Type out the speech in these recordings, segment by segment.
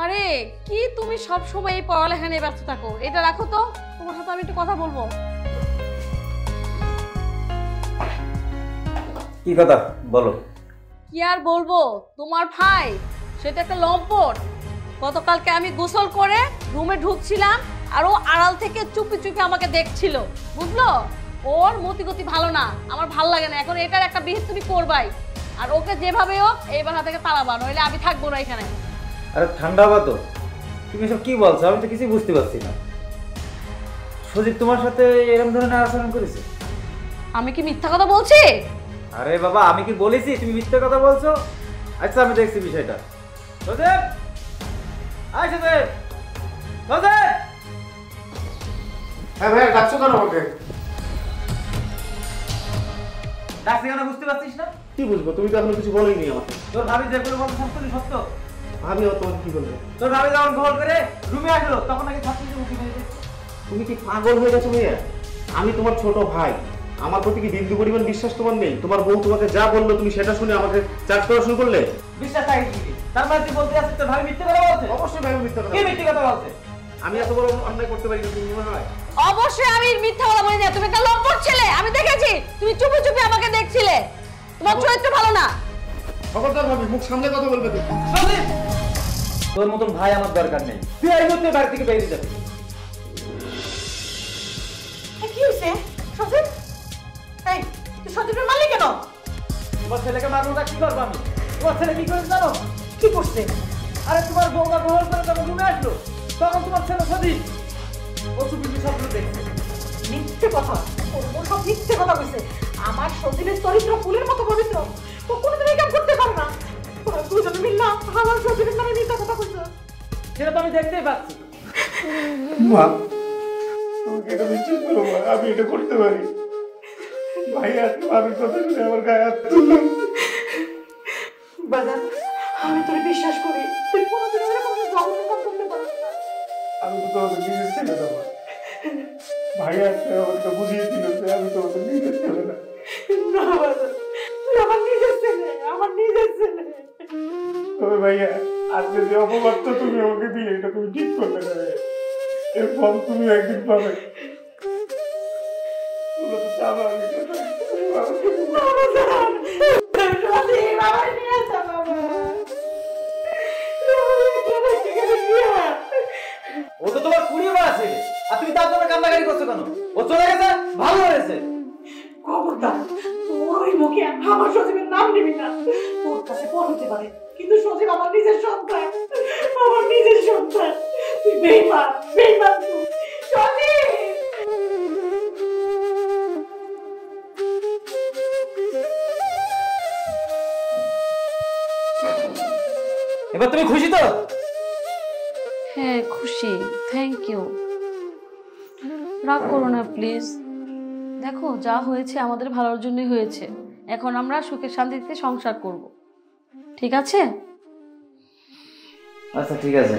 আরে কি তুমি সব সময় এই পড়ালেখা নিয়ে ব্যস্ত থাকো, এটা রাখো তো, তোমার সাথে আমি একটু কথা বলবো। কি কথা বলো? কি আর বলবো, তোমার ভাই সেটা একটা লম্পট। গতকালকে আমি গোসল করে রুমে ঢুকছিলাম আর ও আড়াল থেকে চুপি চুপি আমাকে দেখছিল, বুঝলো? ওর মতিগতি ভালো না, আমার ভালো লাগে না। এখন এটার একটা বিহিত তুমি করবাই, আর ওকে যেভাবে হোক এই বাসা থেকে তাড়াবা, নইলে আমি থাকবো না এখানে। আরে ঠান্ডা হবা তো, তুমি সব কি বলছো? আমি তো কিছুই বুঝতে পারছি না। সজীব তোমার সাথে এরকম ধরনের আচরণ করেছে? আমি কি মিথ্যা কথা বলছি? আরে বাবা, আমি কি বলেছি তুমি মিথ্যে কথা বলছো? আচ্ছা আমি দেখছি বিষয়টা। সজীব, আয় সজীব, সজীব। হ্যাঁ ভাই, ডাকছো কেন আমাকে? ডাকছি কেন বুঝতে পারছিস না? কি বুঝবো, তুমি তো এখনো কিছু বলোইনি আমাকে। তোর ভাবি যেগুলো বলতো সবগুলো সত্য। ভাবি তোমাকে কি বলবে? তোর ভাবি যখন গোল করে রুমে আসলো তখন নাকি সবকিছু মুখে মেরে দিয়েছে। তুমি কি পাগল হয়ে গেছো ভাইয়া? আমি তোমার ছোট ভাই, আমার প্রতি কি বিন্দু পরিমাণ বিশ্বাস তোমার নেই? তোমার বউ তোমাকে যা বললো তুমি সেটা শুনে আমাকে চার্জ করা শুরু করলে? বিশ্বাস থাকে কি? তার মানে তুই বলতে আসছিস তোর ভাবি মিথ্যে কথা বলছে? অবশ্যই ভাই মিথ্যা কথা। কি মিথ্যে কথা বলছে? আমি এত বড় অন্যায় করতে পারি না, তুমি মনে হয়? অবশ্যই আমি মিথ্যা কথা বলি না, তুমি একটা লম্পট ছেলে, আমি দেখেছি তুমি চুপি চুপি আমাকে দেখছিলে। তোমার চরিত্র ভালো না। খবরদার ভাবি, মুখ সামলে কথা বলবে তুমি। সজীব, তোর মতন ভাই আমার দরকার নেই, তুই এই মুহূর্তে বাড়ি থেকে বেরিয়ে যাবি। কি হয়েছে সজীব? এই তুই সজীবের মালিক কেন? তোমার ছেলেকে মারবো না, কি করবো আমি? তোমার ছেলে কি করেছে জানো? কি করছে? আরে তোমার বউমা গোল করে যখন রুমে আসলো তখন তোমার ছেলে সজীব ও চুপি চুপি সবগুলো দেখছে। মিথ্যে কথা, ও সব মিথ্যে কথা কইছে। আমার সজীবের চরিত্র ফুলের মতো পবিত্র, ও কোনোদিন এই কাম করতে পারে না। তোরা দুজন মিল্লা আমার সজীবের নামে মিথ্যা কথা কইছে। সেটা তো আমি দেখতেই পাচ্ছি। মা, তোমাকে এটা বিশ্বাস করো মা, আমি এটা করতে পারি? ভাইয়া আমি কথা শুনে আমার গায়ে হাত তুললো। বাজান, আমি তোরে বিশ্বাস করি, তুই কোনোদিন এরকম জঘন্য কাজ করতে পারিস না। আমি তো তোমাকে নিজের ছেলে না মা। ভাইয়া আমাকে বুঝিয়ে দিল যে আমি তোমাকে নিজের ছেলে না। না বাজান, তুই আমার নিজের ছেলে, আমার নিজের ছেলে। তবে ভাইয়া আজকে যে অপবাদটা তুমি আমাকে দিলে এটা তুমি ঠিক করলে না ভাইয়া। এর ফল তুমি একদিন পাবে। তোমরা তো চাও আমি ও তো তোমার কুড়িয়ে বার আছে, আর তুমি তার জন্য কান্নাকাটি করছো কেন? ও চলে গেছে, ভালো হয়েছে। খবরদার, তোর ওই মুখে আমার সজীবের নাম নিবি না। তোর কাছে পর হতে পারে, কিন্তু সজীব আমার নিজের সন্তান, আমার নিজের সন্তান। তুই বেঈমান, বেঈমান তুই সজীব। এবার তুমি খুশি তো? হ্যাঁ খুশি, থ্যাংক ইউ। রাগ করো না প্লিজ। দেখো যা হয়েছে আমাদের ভালোর জন্যই হয়েছে, এখন আমরা সুখে শান্তিতে সংসার করব, ঠিক আছে? আচ্ছা ঠিক আছে।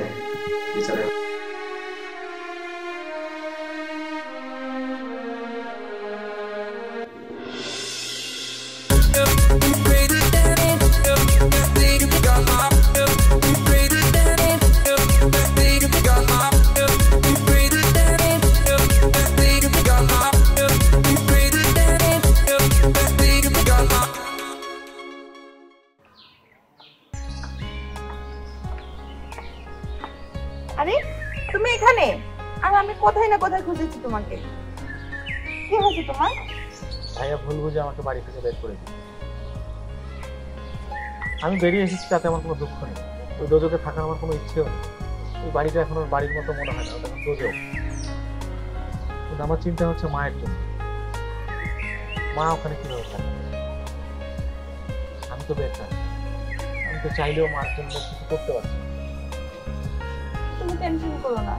আরে তুমি এখানে? আর আমি কোথায় না কোথায় খুঁজেছি তোমাকে। কি হয়েছে তোমার? ভাইয়া ভুল বুঝে আমাকে বাড়ি থেকে বের করে দিল। আমি বেরিয়ে এসেছি, তাতে আমার কোনো দুঃখ নেই। ওই দোজকে থাকার আমার কোনো ইচ্ছেও নেই। ওই বাড়িটা এখন ওর বাড়ির মতো মনে হয় না, ওটা এখন দোজক। কিন্তু আমার চিন্তা হচ্ছে মায়ের জন্য। মা ওখানে কিভাবে থাকে? আমি তো বেকার, আমি তো চাইলেও মার জন্য কিছু করতে পারছি না। তুমি টেনশন করো না,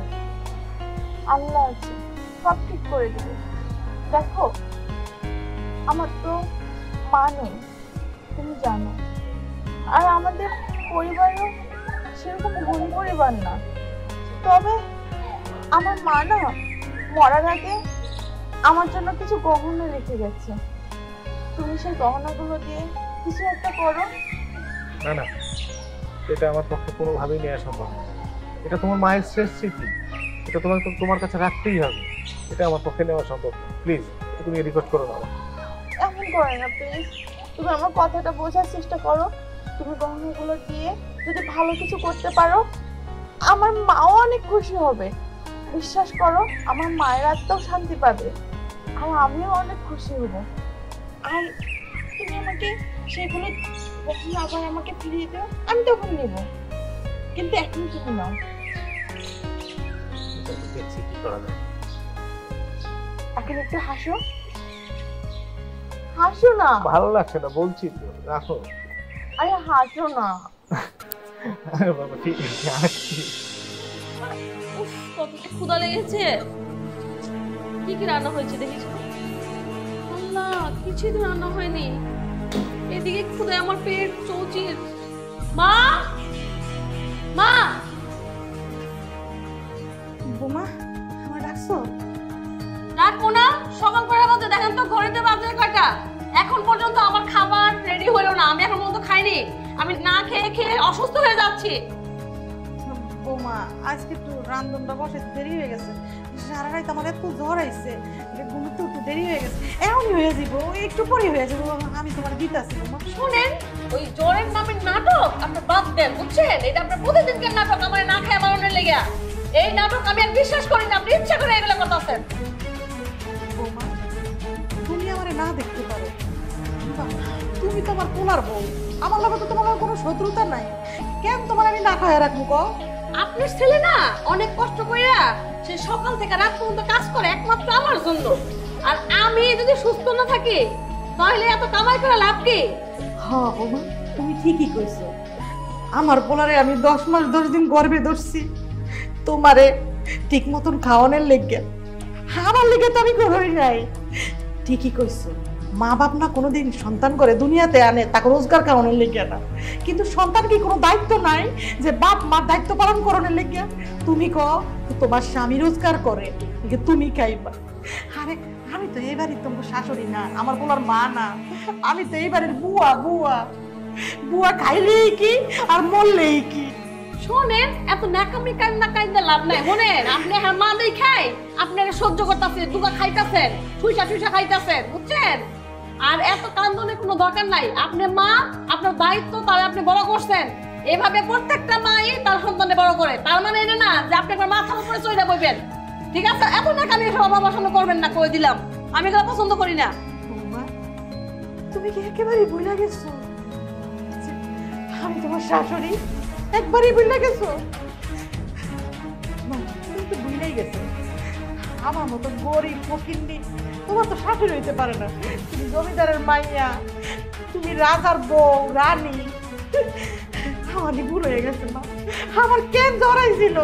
আল্লাহ আছে, সব ঠিক করে দেবে। দেখো আমার তো মা নেই, তুমি জানো, আর আমাদের পরিবারও সেরকম ধনী পরিবার না। তবে আমার মা না মরার আগে আমার জন্য কিছু গহনা রেখে গেছে। তুমি সেই গহনাগুলো দিয়ে কিছু একটা করো। না না, এটা আমার পক্ষে কোনোভাবেই নেওয়া সম্ভব না। এটা তোমার মায়ের শেষ স্মৃতি, এটা তোমাকে তোমার কাছে রাখতেই হবে। এটা আমার পক্ষে নেওয়া সম্ভব। প্লিজ তুমি রিকোয়েস্ট করো না আমাকে। এমন করে না প্লিজ, তুমি আমার কথাটা বোঝার চেষ্টা করো। তুমি গহনাগুলো দিয়ে যদি ভালো কিছু করতে পারো, আমার মাও অনেক খুশি হবে। বিশ্বাস করো, আমার মায়ের আত্মাও শান্তি পাবে, আর আমিও অনেক খুশি হব। আর তুমি আমাকে সেগুলো যখন আবার আমাকে ফিরিয়ে দাও, আমি তখন নেব, কিন্তু এখন তুমি নাও। দেখছি কি করা যায়। এখন একটু হাসো, হাসো না। ভালো লাগছে না বলছি তো, রাখো। আরে হাসো না। আরে বাবা ঠিক আছে, আসছি। উফ, কত যে ক্ষুধা লেগেছে। কি কি রান্না হয়েছে দেখেছো? আল্লাহ, কিছুই তো রান্না হয়নি। এদিকে ক্ষুধায় আমার পেট চৌচির। মা, মা, বোমা, আমার ডাকছো? রাখবো না। সকাল করে বাজে, দেখেন তো ঘড়িতে বাজে কয়টা। এখন পর্যন্ত আমার খাবার রেডি হলো না, আমি এখন পর্যন্ত খাইনি। আমি না খেয়ে খেয়ে অসুস্থ হয়ে যাচ্ছি। বোমা, আজকে একটু রান্ধনটা বসে দেরি হয়ে গেছে। সারা রাত আমার এত জ্বর আইছে, ঘুমোতে একটু দেরি হয়ে গেছে। এমনই হয়ে যাবো, একটু পরে হয়ে যাবো। আমি তোমার দিতাছি বোমা। শুনেন, ওই জ্বরের নামের নাটক আপনি বাদ দেন, বুঝছেন? এটা আপনার প্রতিদিনকার নাটক, আমার না খেয়ে বানানোর লেগে। এই নাটক আমি আর বিশ্বাস করি না, আপনি ইচ্ছা করে এগুলো করতেছেন। বোমা, তুমি আমারে না দেখতে পারো, তুমি তো আমার পোলার বউ। আমার লগে তো তোমার লগে কোনো শত্রুতা নাই, কেন তোমার আমি না খাওয়া রাখবো ক? আপনার ছেলে না অনেক কষ্ট কইরা সে সকাল থেকে রাত পর্যন্ত কাজ করে একমাত্র আমার জন্য। আর আমি যদি সুস্থ না থাকি তাহলে এত কামাই করে লাভ কি? হ্যাঁ বোমা, তুমি ঠিকই কইছো। আমার পোলারে আমি 10 মাস 10 দিন গর্ভে ধরছি তোমারে ঠিক মতন খাওয়ানোর লেগে। আমার লেগে তো আমি কোনোই নাই। ঠিকই কইছো, মা বাপ না কোনোদিন সন্তান করে দুনিয়াতে আনে তাকে রোজগার খাওয়ানোর লেগে না, কিন্তু সন্তান কি কোনো দায়িত্ব নাই যে বাপ মার দায়িত্ব পালন করানোর লেগে? তুমি কও তোমার স্বামী রোজগার করে, কিন্তু তুমি খাইবা। আরে আমি তো এই বাড়ির তোমার শাশুড়ি না, আমার বলার মা না, আমি তো এই বাড়ির বুয়া। বুয়া বুয়া খাইলেই কি আর মরলেই কি? শোনেন, এত নাকামি কান্দা কান্দা লাভ নাই। মনেন আপনি এখন মা দেই খাই, আপনারা সহ্য করতেছেন, দুগা খাইতেছেন, শুইসা শুইসা খাইতেছেন, বুঝছেন? আর এত কান্দনের কোনো দরকার নাই। আপনি মা, আপনার দায়িত্ব, তাহলে আপনি বড় করছেন। এভাবে প্রত্যেকটা মাই তার সন্তানে বড় করে। তার মানে এটা না যে আপনি একবার মাথার উপরে চড়ে বইবেন, ঠিক আছে? এত নাকামি সব বাবার সামনে করবেন না, কই দিলাম। আমি এগুলো পছন্দ করি না। বৌমা, তুমি কি একেবারে ভুলে গেছো যে আমি তোমার শাশুড়ি? একবারই ভুলে গেছো? না, তুমি তো ভুলেই গেছো। আমার মতো গরিব ফকিন্নি তোমার তো শাশুড়ি হইতে পারে না। তুমি জমিদারের মাইয়া, তুমি রাজার বউ, রানী। আমারই ভুল হয়ে গেছে মা। আমার কেন জড়াইছিল,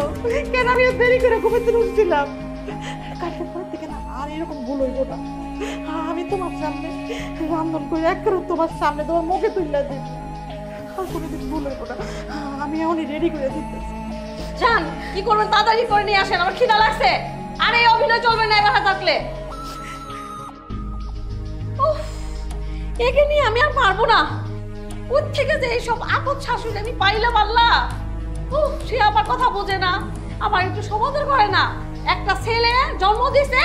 কেন আমি দেরি করে ঘুমাতে উঠছিলাম। কালকে পর থেকে না আর এরকম ভুল হইব না। আমি তোমার সামনে রান্ধন করে একবারে তোমার সামনে তোমার মুখে তুলে দিই, আর কোনোদিন ভুল হইব না। আমি এখনই রেডি করে দিতেছি। যান, কি করবেন তাড়াতাড়ি করে নিয়ে আসেন, আমার খিদা লাগছে। আর এই অভিনয় চলবে না এবার থাকলে। উফ, একে নিয়ে আমি আর পারবো না। ওর থেকে যে এইসব আপদ শাশুড়ি আমি পাইলাম আল্লাহ। উফ, সে আবার কথা বোঝে না, আবার একটু সমাদর করে না। একটা ছেলে জন্ম দিছে,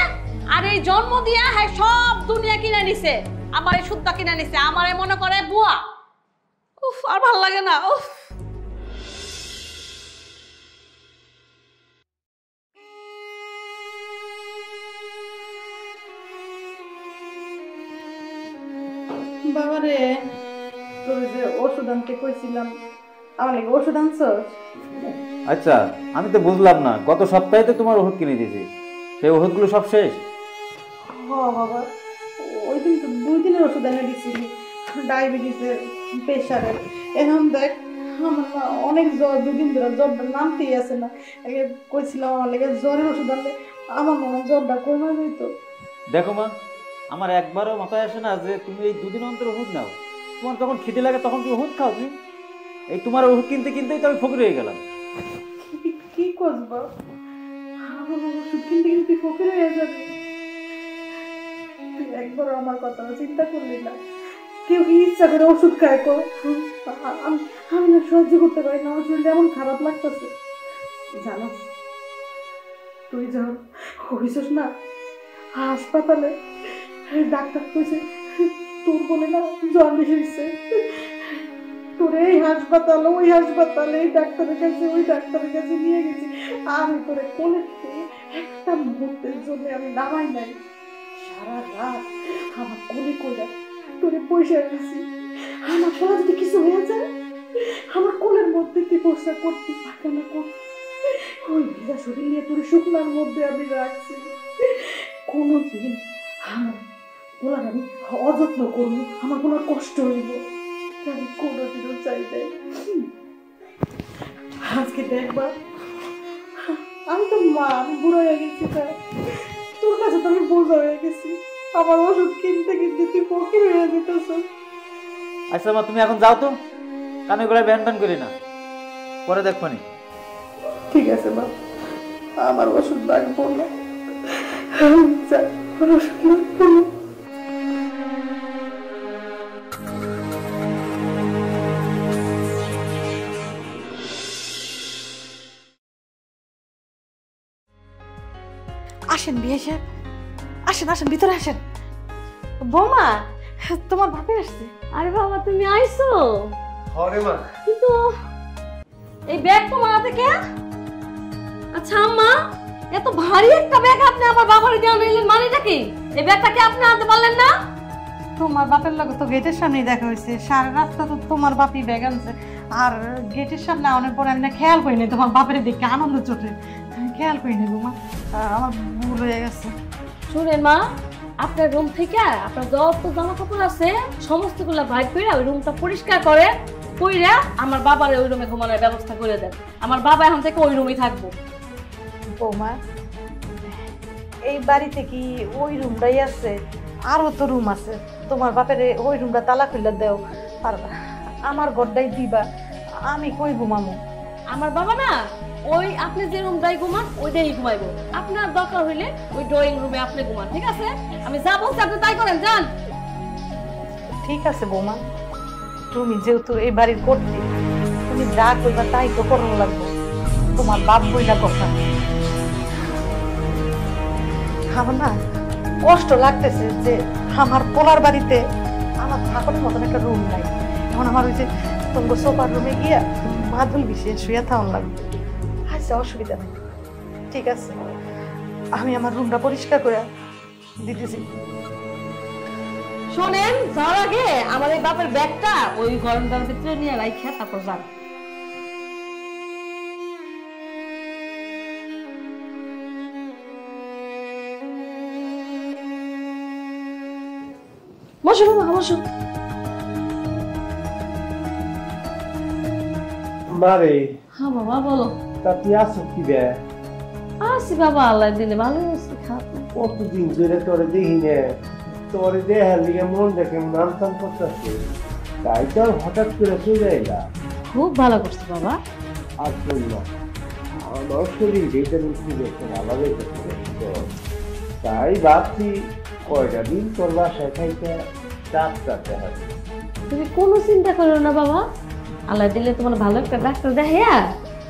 আর এই জন্ম দিয়া হ্যাঁ সব দুনিয়া কিনে নিছে, আমার এই সুদ্ধা কিনে নিছে, আমার মনে করে বুয়া। উফ, আর ভাল লাগে না। উফ, বাবারে, তোর যে ওষুধ আনতে কইছিলাম, আমার লাগে ওষুধ আনছস? আচ্ছা, আমি তো বুঝলাম না, গত সপ্তাহে তো তোমার ওষুধ কিনে দিয়েছি, সেই ওষুধগুলো সব শেষ? হ বাবা, ওই দিন তো 2 দিনের ওষুধ এনে দিছিলি, ডায়াবেটিসের, প্রেশারের। এখন দেখ আমার না অনেক জ্বর, 2 দিন ধরে জ্বরটা নামতেই আছে না। আগে কইছিলাম আমার লাগে জ্বরের ওষুধ আনলে আমার মনে হয় জ্বরটা কমে যেত। দেখো মা, আমার একবারও মাথায় আসে না যে তুমি এই 2 দিন অন্তর ওষুধ নাও। তোমার যখন খিদে লাগে তখন তুমি ওষুধ খাও। তুমি এই তোমার ওষুধ কিনতে কিনতেই তো আমি ফকির হয়ে গেলাম। কি করব, আমার ওষুধ কিনতে কিনতে ফকির হয়ে যাবে? তুই একবার আমার কথা চিন্তা করলি না? কেউ কি ইচ্ছা করে ওষুধ খায়? আমি না সহ্য করতে পারি না, আমার শরীরটা এমন খারাপ লাগতেছে। জানো তুই যখন হইছিস না হাসপাতালে, ডাক্তার কইছে তোর বলে না জন্ডিস হয়েছে। তোর এই হাসপাতাল ওই হাসপাতালে, এই ডাক্তারের কাছে ওই ডাক্তারের কাছে নিয়ে গেছি, আমি তোরে কোলে থেকে একটা মুহূর্তের জন্য আমি নামাই নাই। সারা রাত আমার কোলে করে তোরে পয়সা দিয়েছি। আমার পড়া যদি কিছু হয়ে যায়, আমার কোলের মধ্যে তুই পয়সা করতে পারবে না, ওই ভিজা শরীর নিয়ে তোর শুকনার মধ্যে আমি রাখছি। কোনোদিন আমার বলার আমি অযত্ন করবো, আমার কোনো কষ্ট হইব আমি কোনোদিনও চাই নাই। আজকে দেখবা আমি তো মা, আমি বুড়ো হয়ে গেছি, তোর কাছে তো আমি বোঝা হয়ে গেছি। আমার ওষুধ কিনতে কিনতে তুই ফকির হয়ে যেতেছ। আচ্ছা মা, তুমি এখন যাও তো, কানে গোড়ায় ব্যান ব্যান করি না, পরে দেখবো নি। ঠিক আছে মা, আমার ওষুধ লাগবো না, ওষুধ লাগবো না। আসেন বিয়ে সাহেব, আসেন আসেন, ভিতরে আসেন। বৌমা, তোমার ভাবি আসছে। আরে বাবা, তুমি আইছো? হরে মা, কিন্তু এই ব্যাগ তোমার হাতে কে? আচ্ছা আম্মা, এত ভারী একটা ব্যাগ আপনি আমার বাবার দেওয়া নিলেন, মানেটা কি? এই ব্যাগটাকে আপনি আনতে পারলেন না? তোমার বাপের লগে তো গেটের সামনেই দেখা হয়েছে, সারা রাস্তা তো তোমার বাপই ব্যাগ আনছে। আর গেটের সামনে আনার পরে আমি না খেয়াল করি নাই তোমার বাপের দেখে আনন্দ চোটে, খেয়াল করি নাই বৌমা, আমার ভুল হয়ে গেছে। শুনেন মা, আপনার রুম থেকে আপনার যত জামা কাপড় আছে সমস্তগুলো বাইর করে ওই রুমটা পরিষ্কার করে কইরা আমার বাবার ওই রুমে ঘুমানোর ব্যবস্থা করে দেন। আমার বাবা এখন থেকে ওই রুমেই থাকবো। বৌমা, এই বাড়িতে কি ওই রুমটাই আছে? আরো তো রুম আছে, তোমার বাপের ওই রুমটা তালা খুলে দেও, আর আমার ঘরটাই দিবা, আমি কই ঘুমামো? আমার বাবা না ওই আপনি যে রুমটাই ঘুমান ওইটাই ঘুমাইবো। আপনার দরকার হইলে ওই ড্রয়িং রুমে আপনি ঘুমান, ঠিক আছে? আমি যা বলছি আপনি তাই করেন, যান। ঠিক আছে বৌমা, তুমি যেহেতু এই বাড়ির করতে, তুমি যা করবা তাই তো করানো লাগবে, তোমার বাপ বইলা কথা। আমার না কষ্ট লাগতেছে যে আমার পোলার বাড়িতে আমার থাকার মতন একটা রুম নাই। এখন আমার ওই যে তোমার সোফার রুমে গিয়া মাদুল বিছিয়ে শুয়ে থাকুন লাগবে। আচ্ছা, অসুবিধা নেই, ঠিক আছে, আমি আমার রুমটা পরিষ্কার করে দিতেছি। শোনেন, যাওয়ার আগে আমার এই বাপের ব্যাগটা ওই গরমটার ভিতরে নিয়ে রাইখা তারপর যান। বসো বাবা, বসো। মারে হ্যাঁ বাবা, বলো। তা তুই আসো কি বে? আসি বাবা, আল্লাহ দিলে ভালো আছি। কতদিন ধরে তোরে দেখি না, তোরে দেখার লিগে মন দেখে নাম টাম করতেছে, তাই তো হঠাৎ করে চলে এলাম। খুব ভালো করছো বাবা। আর শুনলাম আমার শরীর ভিটামিন সি দেখতে ভালো লাগছে, তাই ভাবছি কয়টা দিন তোর বাসায় খাইতে ডাক্তারতে হবে। তুমি কোনো চিন্তা করো না বাবা, আল্লাহ দিলে তোমার ভালো একটা ডাক্তার দেখাইয়া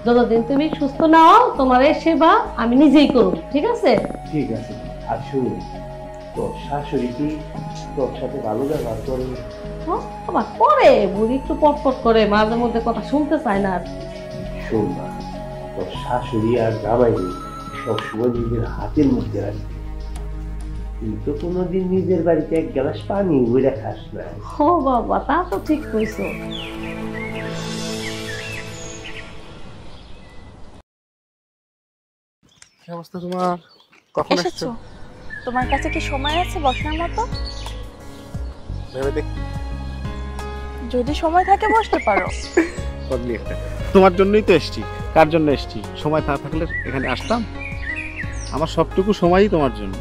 যতদিন তুমি সুস্থ নাও তোমার এই সেবা আমি নিজেই করব, ঠিক আছে? ঠিক আছে। আর শুন, তোর শাশুড়ি কি তোর সাথে ভালো ব্যবহার করে? আবার করে, বুড়ি একটু পটপট করে, মাঝে মধ্যে কথা শুনতে চায় না। আর শোন না, তোর শাশুড়ি আর জামাই সবসময় নিজের হাতের মধ্যে রাখবে। তুই তো কোনোদিন নিজের বাড়িতে এক গ্লাস পানি বইরা খাস না। ও বাবা, তা তো ঠিক কইছো। কি অবস্থা তোমার? কখন এসেছো? এসেছো? তোমার কাছে কি সময় আছে বসার মতো? ভেবে দেখ, যদি সময় থাকে বসতে পারো। বদলি একটা তোমার জন্যই তো এসেছি। কার জন্য এসেছি? সময় না থাকলে এখানে আসতাম? আমার সবটুকু সময়ই তোমার জন্য,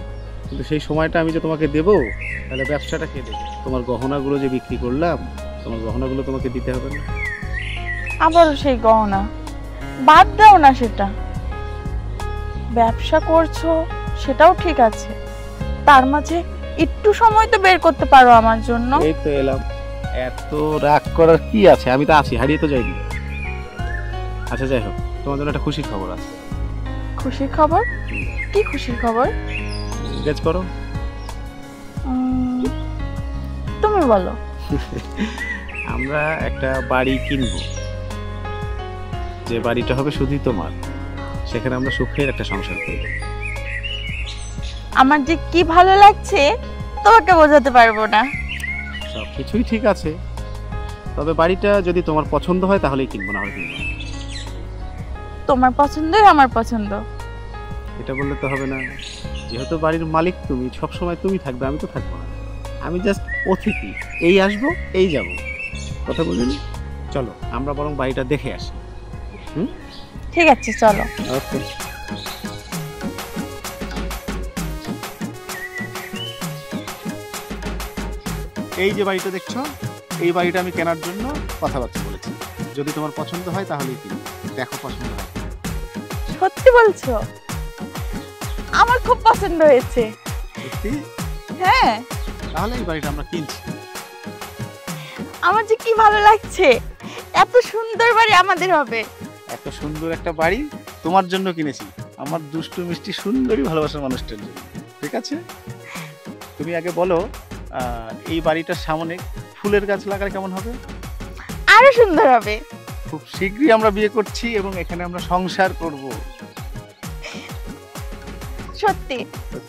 কিন্তু সেই সময়টা আমি যে তোমাকে দেবো, তাহলে ব্যবসাটা কে দেবে? তোমার গহনাগুলো যে বিক্রি করলাম, তোমার গহনাগুলো তোমাকে দিতে হবে না? আবারও সেই গহনা, বাদ দাও না সেটা। ব্যবসা করছো সেটাও ঠিক আছে, তার মাঝে একটু সময় তো বের করতে পারো আমার জন্য। এই তো এলাম, এত রাগ করার কি আছে? আমি তো আছি, হারিয়ে তো যাইনি। আচ্ছা যাই হোক, তোমার জন্য একটা খুশির খবর আছে। খুশির খবর? কি খুশির খবর? গেস করো। তুমি বলো। আমরা একটা বাড়ি কিনবো, যে বাড়িটা হবে শুধুই তোমার। সেখানে আমরা সুখের একটা সংসার করব। আমার যে কি ভালো লাগছে তোমাকে বোঝাতে পারবো না। সব কিছুই ঠিক আছে, তবে বাড়িটা যদি তোমার পছন্দ হয় তাহলেই কিনবো, না হলে কিনবো না। তোমার পছন্দই আমার পছন্দ। এটা বললে তো হবে না, যেহেতু বাড়ির মালিক তুমি, সবসময় তুমি থাকবে, আমি তো থাকবো না। আমি জাস্ট অতিথি, এই আসবো এই যাব, কথা বলিনি। চলো আমরা বরং বাড়িটা দেখে আসি। ঠিক আছে, চলো। ওকে। এই যে বাড়িটা দেখছো, এই বাড়িটা আমি কেনার জন্য কথাবার্তা বলেছি। যদি তোমার পছন্দ হয় তাহলেই কিনবো, দেখো পছন্দ হয়। সত্যি বলছো? আমার খুব পছন্দ হয়েছে। সত্যি? হ্যাঁ, তাহলে এই বাড়িটা আমরা কিনছি। আমার যে কি ভালো লাগছে, এত সুন্দর বাড়ি আমাদের হবে। এত সুন্দর একটা বাড়ি তোমার জন্য কিনেছি, আমার দুষ্টু মিষ্টি সুন্দরী ভালোবাসার মানুষটার জন্য। ঠিক আছে, তুমি আগে বলো, এই বাড়িটার সামনে ফুলের গাছ লাগালে কেমন হবে? আরো সুন্দর হবে। খুব শীঘ্রই আমরা বিয়ে করছি এবং এখানে আমরা সংসার করব। সত্যি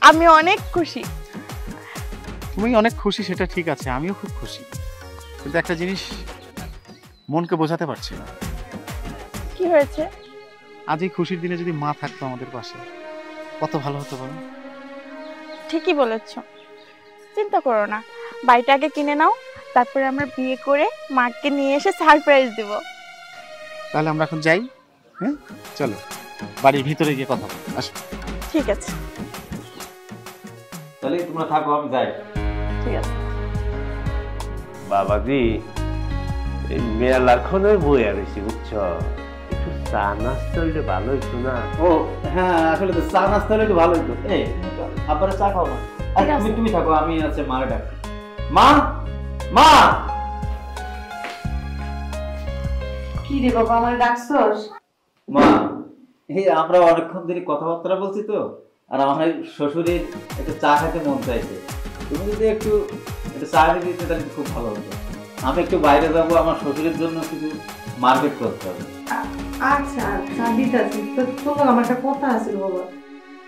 আমি অনেক খুশি। তুমি অনেক খুশি, সেটা ঠিক আছে, আমিও খুব খুশি। কিন্তু একটা জিনিস মনকে বোঝাতে পারছি না। কি হয়েছে? আজ এই খুশির দিনে যদি মা থাকতো আমাদের পাশে, কত ভালো হতো বলো। ঠিকই বলেছ, চিন্তা করো না, বাড়িটা আগে কিনে নাও, তারপরে আমরা বিয়ে করে মাকে নিয়ে এসে সারপ্রাইজ দেব। তাহলে আমরা এখন যাই। হ্যাঁ, চলো বাড়ির ভিতরে গিয়ে কথা বলি। আসো। ঠিক আছে। তাহলে তোমরা থাকো, আমি যাই। ঠিক আছে। বাবাজি, এই মেলাক্ষণের বই আর এসে বুঝছ, একটু চা নাস্তা হইলে ভালো হইতো না? ও হ্যাঁ, আসলে তো চা নাস্তা হলে একটু ভালো হতো। এই আবার চা খাও না, তুমি থাকো, আমি আছে মারে ডাকি। মা, মা। কি রে বাবা, আমার ডাকছস? মা, এই আমরা অনেকক্ষণ ধরে কথাবার্তা বলছি তো, আর আমার শ্বশুরের একটু চা খেতে মন চাইছে। তুমি যদি একটু চা এনে দিতে তাহলে খুব ভালো হতো। আমি একটু বাইরে যাবো, আমার শ্বশুরের জন্য কিছু মার্কেট করতে হবে। আচ্ছা আচ্ছা, দিতাছি। তো তোমার আমার একটা কথা আছে বাবা।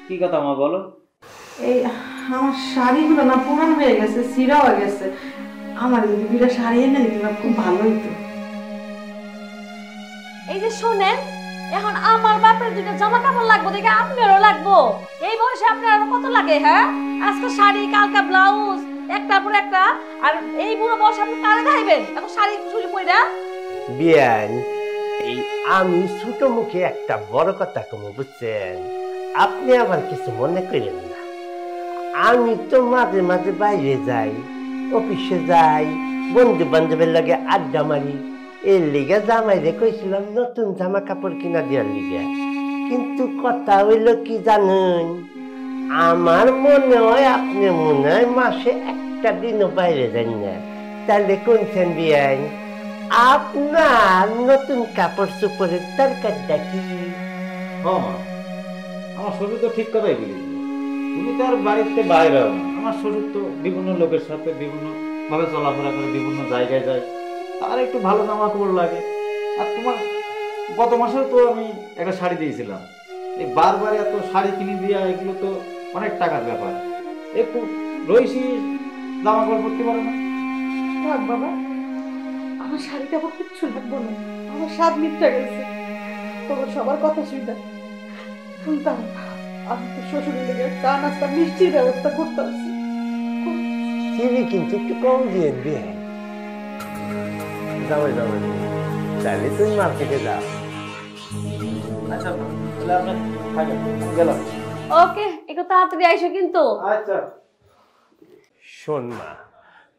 কি কথা মা, বলো। এই আমার শাড়িগুলো না পুরান হয়ে গেছে, ছিঁড়া হয়ে গেছে। আমার যদি দুইটা শাড়ি এনে দিতে না খুব ভালো হইতো। এই যে শোনেন, এখন আমার বাপের দুটো জামা কাপড় লাগবে, দেখে আপনারও লাগবো। এই বয়সে আপনার আরো কত লাগে? হ্যাঁ, আজকে শাড়ি, কালকা ব্লাউজ, একটার পর একটা। আর এই বুড়ো বয়সে আপনি কারে খাইবেন এখন শাড়ি চুলি পইরা? বিয়ান, এই আমি ছোট মুখে একটা বড় কথা কম, বুঝছেন? আপনি আবার কিছু মনে করেন না। আমি তো মাঝে মাঝে বাইরে যাই, অফিসে যাই, বন্ধু বান্ধবের লাগে আড্ডা মারি। এর লিগে জামাইরে কইছিলাম নতুন জামা কাপড় কিনা দেওয়ার লিগে। কিন্তু কথা হইল কি জানেন, আমার মনে হয় আপনি মনে হয় মাসে একটা দিনও বাইরে যান না। তাহলে কোনছেন বিয়ান, আপনার নতুন কাপড় চোপড়ের দরকারটা কি? হ্যাঁ মা, আমার শ্বশুর তো ঠিক কথাই বলেছে। তুমি তো আর বাড়িতে বাইরে হও না। আমার শ্বশুর তো বিভিন্ন লোকের সাথে বিভিন্ন ভাবে চলাফেরা করে, বিভিন্ন জায়গায় যায়, তার একটু ভালো জামা কাপড় লাগে। আর তোমার গত মাসেও তো আমি একটা শাড়ি দিয়েছিলাম। এই বারবার এত শাড়ি কিনে দেওয়া, এগুলো তো অনেক টাকার ব্যাপার। একটু রইসি জামা কাপড় পরতে পারো না? থাক বাবা, আমার শাড়ি কাপড় কিচ্ছু লাগবো না, আমার স্বাদ মিটটা গেছে তোমার সবার কথা শুনতে। আমি তো শ্বশুরের লেগে চা নাস্তা মিষ্টির ব্যবস্থা করতে আছি। চিনি কিন্তু একটু কম দিয়ে বিয়ান। জামাই জামাই, তাহলে তুমি মার্কেটে যাও। আচ্ছা, তাহলে আমরা থাকেন, আমি গেলাম। ওকে, একটু তাড়াতাড়ি আইসো কিন্তু। আচ্ছা। শোন মা,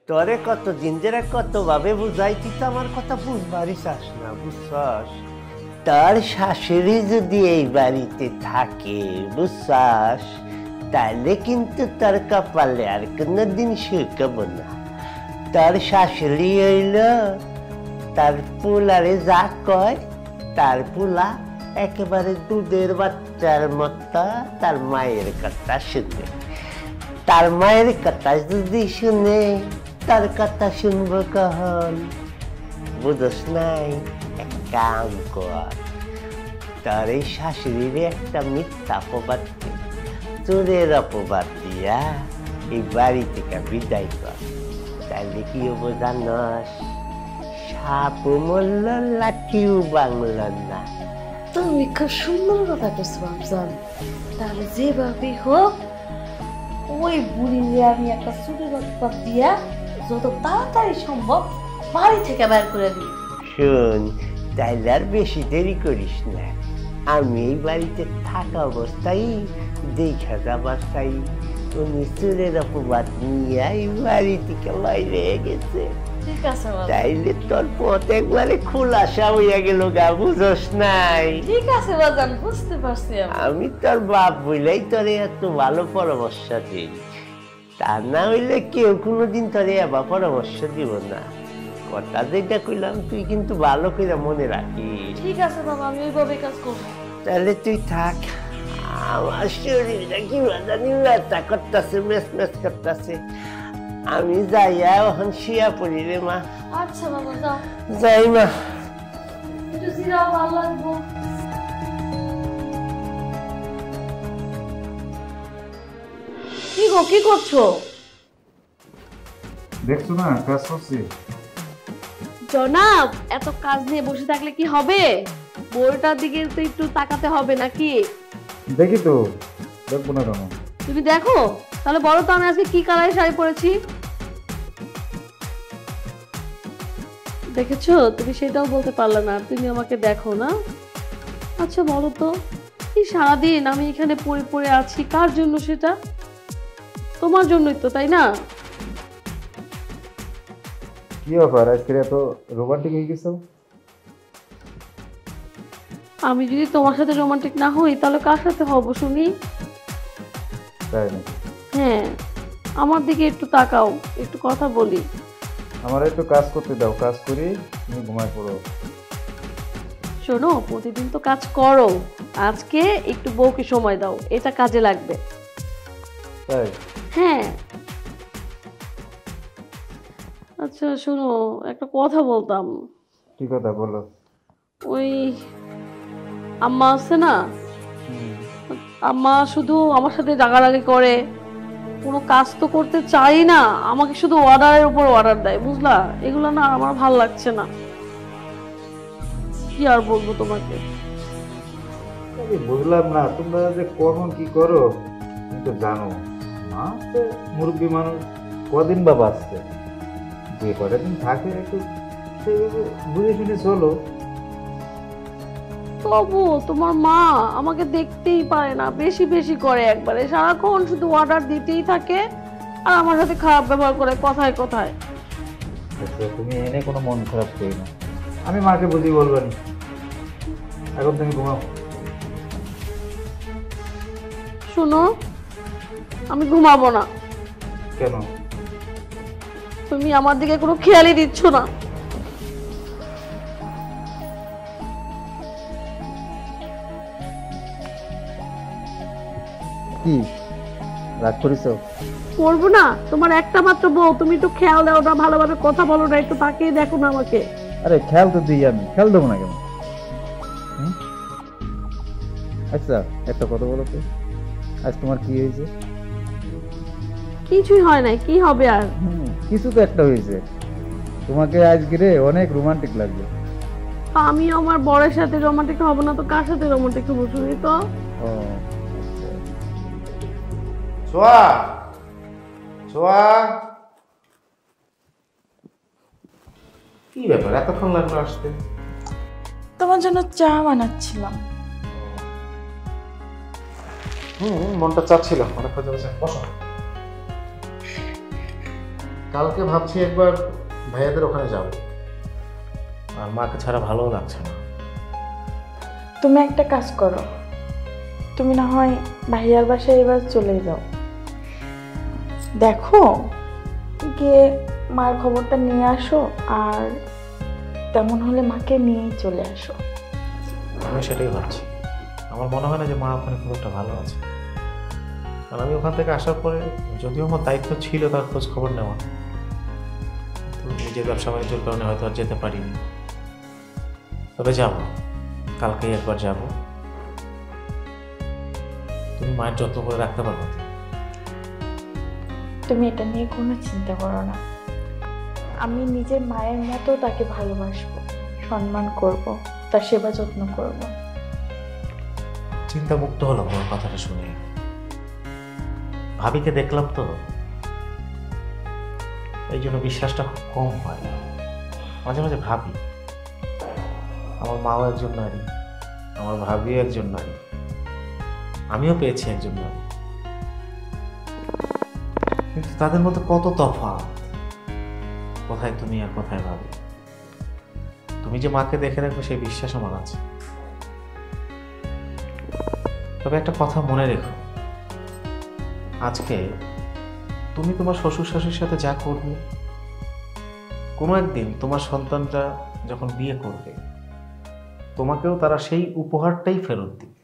তোরে কতদিন ধরে কত ভাবে বুঝাইতি, তো আমার কথা বুঝবারই চাস না, বুঝছস? তার শাশুড়ি যদি এই বাড়িতে থাকে, বুঝছস, তাহলে কিন্তু তার কপালে আর কোনোদিন শুকাব না। তার শাশুড়ি হইল তার পোলারে যা কয়, তার পোলা একেবারে দুধের বাচ্চার মতো তার মায়ের কথা শুনবে। তার মায়ের কথা যদি শুনে তার কথা শুনবো কখন? বুঝস নাই? এক কাম কর, তার এই শাশুড়ির একটা মিথ্যা অপবাদ দে, চোরের অপবাদ দিয়া এই বাড়ি থেকে বিদায় কর। তাহলে কি হবো জানস? সাপও মরল, লাঠিও বাংল না। তুমি খুব সুন্দর কথা কইছো বাপজান। তাহলে যেভাবেই হোক ওই বুড়িরে আমি একটা চুরির অপবাদ দিয়া যত তাড়াতাড়ি সম্ভব বাড়ি থেকে বের করে দিই। শোন, তাইলে আর বেশি দেরি করিস না। আমি এই বাড়িতে থাকা অবস্থায় দেখা যাবার চাই উনি চোরের অপবাদ নিয়ে এই বাড়ি থেকে বাইরে গেছে। ঠিক আছে বাবা। তাইলে তোর পথ একবারে খোলাসা হইয়া গেল গা, বুঝস নাই? ঠিক আছে বাজান, বুঝতে পারছি আমি। আমি তোর বাপ বইলেই তোরে এত ভালো পরামর্শ দিই, তা না হইলে কেউ কোনোদিন তোরে আবার পরামর্শ দিব না। কথা যেটা কইলাম তুই কিন্তু ভালো করে মনে রাখিস। ঠিক আছে বাবা, আমি ওইভাবে কাজ করবো। তাহলে তুই থাক। আমার শরীরটা কি জানি ব্যথা করতেছে, মেস মেস করতেছে। আমি যাইয়া এখন শুয়া পড়ি রে মা। আচ্ছা বাবা, যাও। যাই মা। একটু জিরাও, ভালো লাগবো। কি গো, কি করছো? দেখছো না কাজ করছি। জনাব, এত কাজ নিয়ে বসে থাকলে কি হবে? বউটার দিকে তো একটু তাকাতে হবে নাকি? দেখি তো, দেখবো না কেন? তুমি দেখো, তাহলে বলো তো আমি আজকে কি কালারের শাড়ি পরেছি? দেখেছো? তুমি সেটাও বলতে পারলে না, তুমি আমাকে দেখো না। আচ্ছা বলো তো, এই সারাদিন আমি এখানে পড়ে পড়ে আছি কার জন্য? সেটা তোমার জন্যই তো, তাই না? কি ব্যাপার আজকে এত রোমান্টিক হয়ে গেছো? আমি যদি তোমার সাথে রোমান্টিক না হই তাহলে কার সাথে হব শুনি? তাই নাকি? হ্যাঁ, আমার দিকে একটু তাকাও, একটু কথা বলি। আমার একটু কাজ করতে দাও, কাজ করি, তুমি ঘুমায় পড়ো। শোনো, প্রতিদিন তো কাজ করো, আজকে একটু বউকে সময় দাও, এটা কাজে লাগবে। তাই? হ্যাঁ। আচ্ছা শোনো, একটা কথা বলতাম। কি কথা বলো? ওই আম্মা আছে না, আম্মা শুধু আমার সাথে রাগারাগি করে, কোনো কাজ তো করতে চাই না, আমাকে শুধু অর্ডারের উপর অর্ডার দেয়, বুঝলা? এগুলো না আমার ভালো লাগছে না। কি আর বলবো তোমাকে? আমি বুঝলাম না তোমরা যে কখন কি করো, তুমি তো জানো মা তো মুরব্বী মানুষ, কদিন বা বাঁচতে, যে কটা দিন থাকে একটু সেইভাবে বুঝে শুনে চলো। তবু তোমার মা আমাকে দেখতেই পারে না, বেশি বেশি করে, একবারে সারাক্ষণ শুধু অর্ডার দিতেই থাকে আর আমার সাথে খারাপ ব্যবহার করে কথায় কথায়। আচ্ছা, তুমি এনে কোনো মন খারাপ করি না, আমি মাকে বুঝি বলবানি। এখন তুমি ঘুমাও। শোনো, আমি ঘুমাবো না। কেন? তুমি আমার দিকে কোনো খেয়ালই দিচ্ছ না। কি রাগ করিস? করবো না? তোমার একটা মাত্র বউ, তুমি একটু খেয়াল দাও না, ভালোভাবে কথা বলো না, একটু তাকিয়ে দেখো না আমাকে। আরে খেয়াল তো দিই, আমি খেয়াল দেবো না কেন? আচ্ছা একটা কথা বলো তো, আজ তোমার কি হয়েছে? কিছুই হয় নাই, কি হবে আর? কিছু তো একটা হয়েছে, তোমাকে আজকে রে অনেক রোমান্টিক লাগবে। আমি আমার বরের সাথে রোমান্টিক হব না তো কার সাথে রোমান্টিক হবো শুনি তো? ও ছোয়া, ছোয়া, কি ব্যাপার এতক্ষণ লাগলো আসতে? তোমার জন্য চা বানাচ্ছিলাম। মনটা চাচ্ছিল অনেক কথা বলছে। বসো। কালকে ভাবছি একবার ভাইয়াদের ওখানে যাব, আর মাকে ছাড়া ভালো লাগছে না। তুমি একটা কাজ করো, তুমি না হয় ভাইয়ার বাসায় এবার চলে যাও, দেখো গিয়ে মার খবরটা নিয়ে আসো, আর তেমন হলে মাকে নিয়েই চলে আসো। আমি সেটাই ভাবছি। আমার মনে হয় না যে মা ওখানে খুব একটা ভালো আছে। কারণ আমি ওখান থেকে আসার পরে যদিও আমার দায়িত্ব ছিল তার খোঁজ খবর নেওয়া, তো নিজের ব্যবসা বাণিজ্যের কারণে হয়তো আর যেতে পারিনি। তবে যাব, কালকেই একবার যাব। তুমি মায়ের যত্ন করে রাখতে পারবো তো? তুমি এটা নিয়ে কোনো চিন্তা করো না। আমি নিজের মায়ের মতো তাকে ভালোবাসবো, সম্মান করব, তার সেবা যত্ন করব। চিন্তামুক্ত হলাম আমার কথাটা শুনে। ভাবিকে দেখলাম তো, এই জন্য বিশ্বাসটা খুব কম হয়। মাঝে মাঝে ভাবি আমার মাও একজন নারী, আমার ভাবিও একজন নারী, আমিও পেয়েছি একজন নারী, কিন্তু তাদের মধ্যে কত তফাৎ। কোথায় তুমি আর কোথায় ভাবি। তুমি যে মাকে দেখে রাখবে সেই বিশ্বাস আমার আছে। তবে একটা কথা মনে রেখো, আজকে তুমি তোমার শ্বশুর শাশুড়ির সাথে যা করবে, কোনো একদিন তোমার সন্তানটা যখন বিয়ে করবে তোমাকেও তারা সেই উপহারটাই ফেরত দিবে।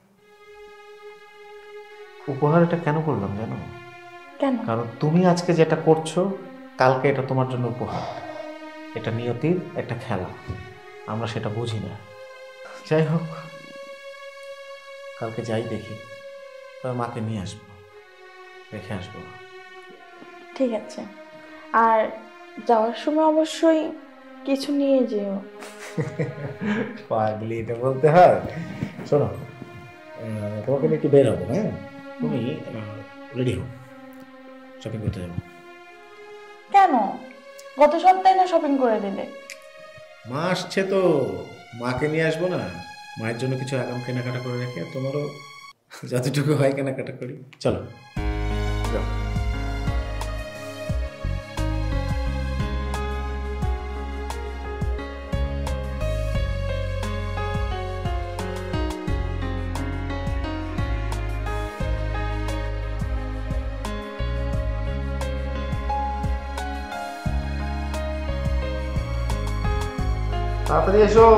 উপহার এটা কেন করলাম জানো? কেন? কারণ তুমি আজকে যেটা করছো কালকে এটা তোমার জন্য উপহার। এটা নিয়তির একটা খেলা, আমরা সেটা বুঝি না। যাই হোক, কালকে যাই দেখি, তবে মাকে নিয়ে আসবো, রেখে আসবো। ঠিক আছে, আর যাওয়ার সময় অবশ্যই কিছু নিয়ে যেও। পাগলি, এটা বলতে হয়? শোনো, তোমাকে নিয়ে একটু বের হবো, হ্যাঁ? তুমি রেডি হও, শপিং করতে যাবো। কেন? গত সপ্তাহে না শপিং করে দিলে। মা আসছে তো, মাকে নিয়ে আসবো না? মায়ের জন্য কিছু আগাম কেনাকাটা করে রেখে তোমারও যতটুকু হয় কেনাকাটা করি। চলো যাও। তাড়াতাড়ি এসো।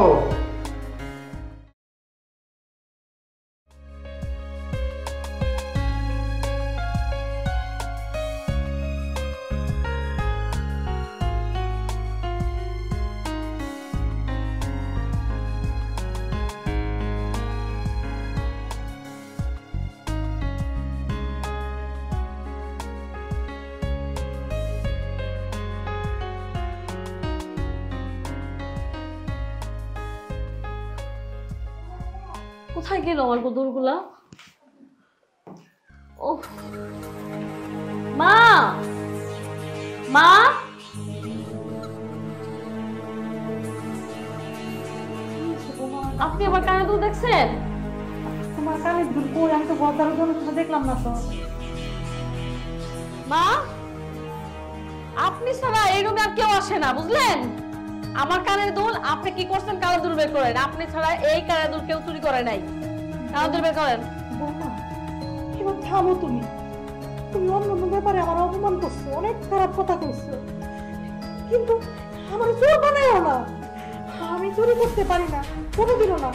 কোথায় গেল আমার বদলগুলা? ও মা, মা, আপনি আমার কানে দুল দেখছেন? তোমার কানে দুল কই? আমি তো বদার জন্য দেখলাম না তো। মা, আপনি ছাড়া এই রুমে আর কেউ আসে না, বুঝলেন? আমার কানের দুল আপনি কি করছেন? কানের দুল বের করেন। আপনি ছাড়া এই কানের দুল কেউ চুরি করে নাই। কানের দুল বের করেন। বৌমা, এবার থামো তুমি। তুমি অন্য ব্যাপারে আমার অপমান করছো, অনেক খারাপ কথা কইছো, কিন্তু আমার চোর বানায়ও না। আমি চুরি করতে পারি না, কোনোদিনও না।